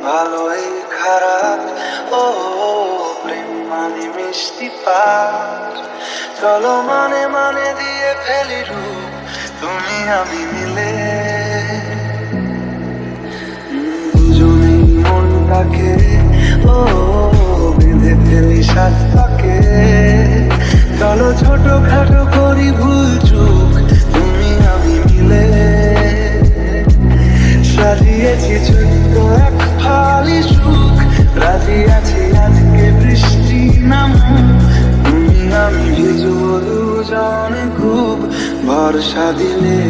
ভালোই খারাপ, ও প্রেম মানে মিষ্টি পার। চলো মানে মানে দিয়ে ফেলি রূপ, তুমি আমি মিলে। দুজনেই মনটাকে ও বেঁধে ফেলি সাত পাকে। চলো ছোট খাটো করি ভুল চুক, তুমি আমি মিলে। সাজিয়েছি ছোট্ট এক ফালি সুখ, রাজি আছি আজকে বৃষ্টি নামুক। তুমি আমি ভিজবো দুজনে খুব ভরসা দিলে।